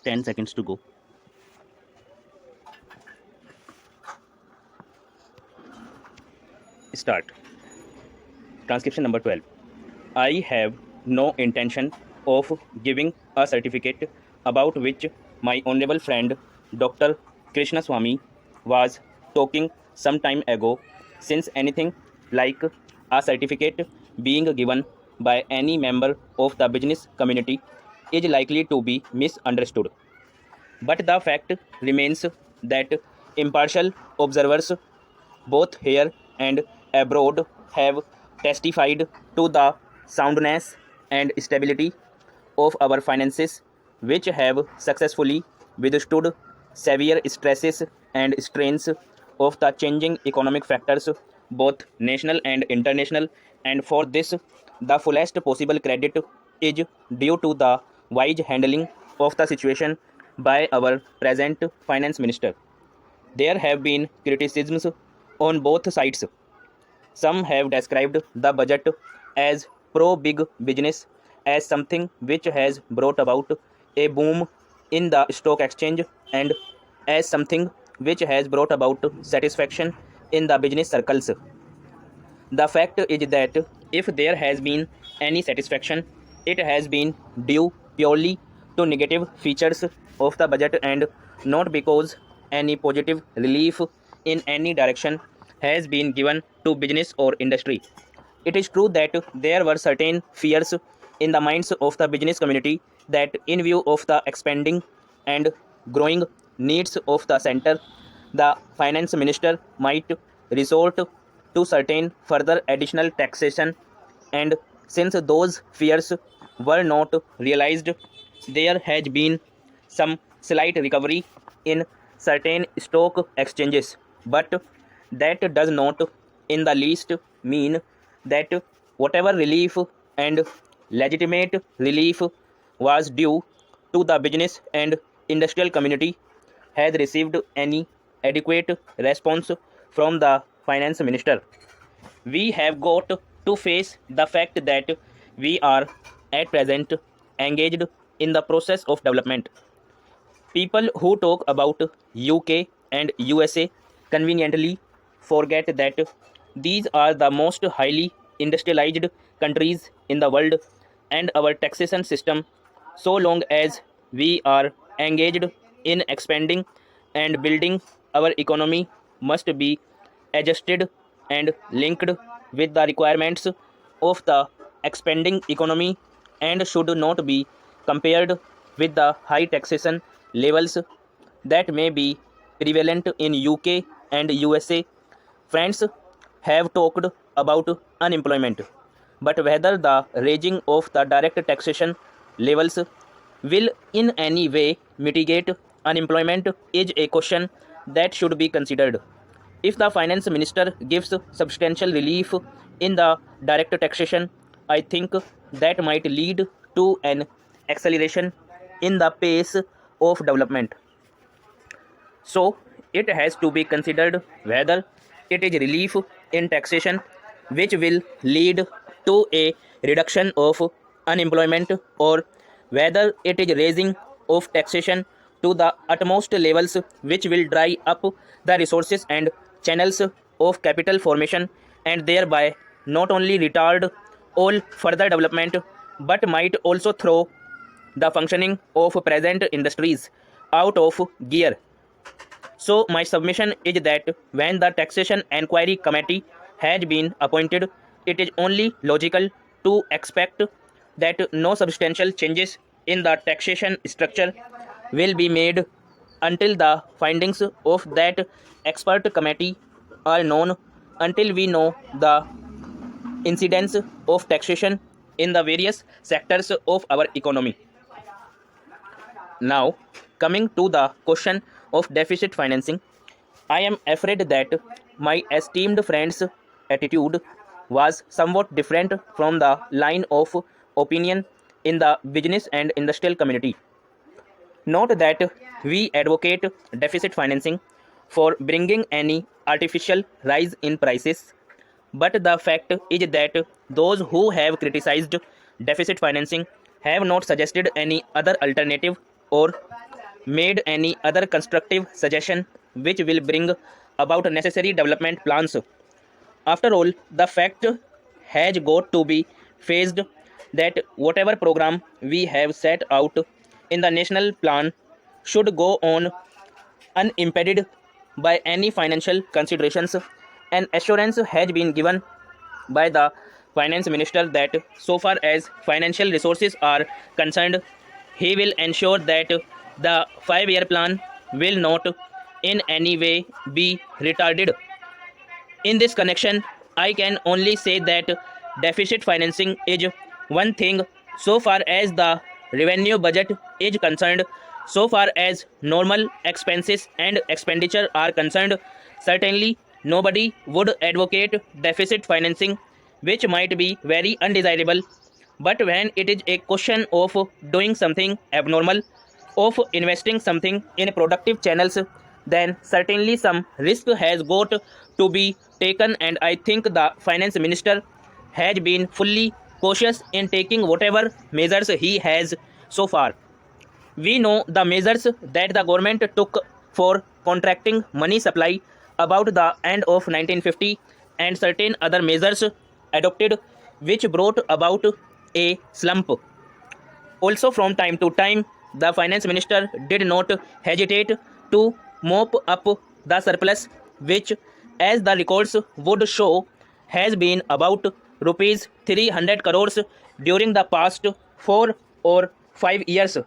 10 seconds to go. Start. Transcription number 12. I have no intention of giving a certificate about which my honorable friend Dr. Krishnaswamy was talking some time ago, since anything like a certificate being given by any member of the business community is likely to be misunderstood. But the fact remains that impartial observers, both here and abroad, have testified to the soundness and stability of our finances, which have successfully withstood severe stresses and strains of the changing economic factors, both national and international. And for this, the fullest possible credit is due to the wise handling of the situation by our present finance minister. There have been criticisms on both sides. Some have described the budget as pro big business, as something which has brought about a boom in the stock exchange, and as something which has brought about satisfaction in the business circles. The fact is that if there has been any satisfaction, it has been due purely to negative features of the budget and not because any positive relief in any direction has been given to business or industry. It is true that there were certain fears in the minds of the business community that, in view of the expanding and growing needs of the center, the finance minister might resort to certain further additional taxation, and since those fears were not realized, there has been some slight recovery in certain stock exchanges. But that does not in the least mean that whatever relief and legitimate relief was due to the business and industrial community has received any adequate response from the finance minister. We have got to face the fact that we are at present engaged in the process of development. People who talk about UK and USA conveniently forget that these are the most highly industrialized countries in the world, and our taxation system, so long as we are engaged in expanding and building our economy, must be adjusted and linked with the requirements of the expanding economy, and should not be compared with the high taxation levels that may be prevalent in UK and USA. Friends have talked about unemployment, but whether the raising of the direct taxation levels will in any way mitigate unemployment is a question that should be considered. If the finance minister gives substantial relief in the direct taxation, I think that might lead to an acceleration in the pace of development. So, it has to be considered whether it is relief in taxation which will lead to a reduction of unemployment, or whether it is raising of taxation to the utmost levels which will dry up the resources and channels of capital formation, and thereby not only retard all further development but might also throw the functioning of present industries out of gear. So, my submission is that when the Taxation Enquiry Committee has been appointed, it is only logical to expect that no substantial changes in the taxation structure will be made until the findings of that expert committee are known, until we know the incidence of taxation in the various sectors of our economy. Now, coming to the question of deficit financing, I am afraid that my esteemed friend's attitude was somewhat different from the line of opinion in the business and industrial community. Note that we advocate deficit financing for bringing any artificial rise in prices, but the fact is that those who have criticized deficit financing have not suggested any other alternative, or made any other constructive suggestion which will bring about necessary development plans. After all, the fact has got to be faced that whatever program we have set out in the national plan should go on unimpeded by any financial considerations. An assurance has been given by the finance minister that so far as financial resources are concerned, he will ensure that the 5-year plan will not in any way be retarded. In this connection, I can only say that deficit financing is one thing so far as the revenue budget is concerned. So far as normal expenses and expenditure are concerned, certainly nobody would advocate deficit financing, which might be very undesirable. But when it is a question of doing something abnormal, of investing something in productive channels, then certainly some risk has got to be taken, and I think the finance minister has been fully cautious in taking whatever measures he has so far. We know the measures that the government took for contracting money supply about the end of 1950 and certain other measures adopted which brought about a slump. Also, from time to time, the finance minister did not hesitate to mop up the surplus, which, as the records would show, has been about rupees 300 crores during the past 4 or 5 years.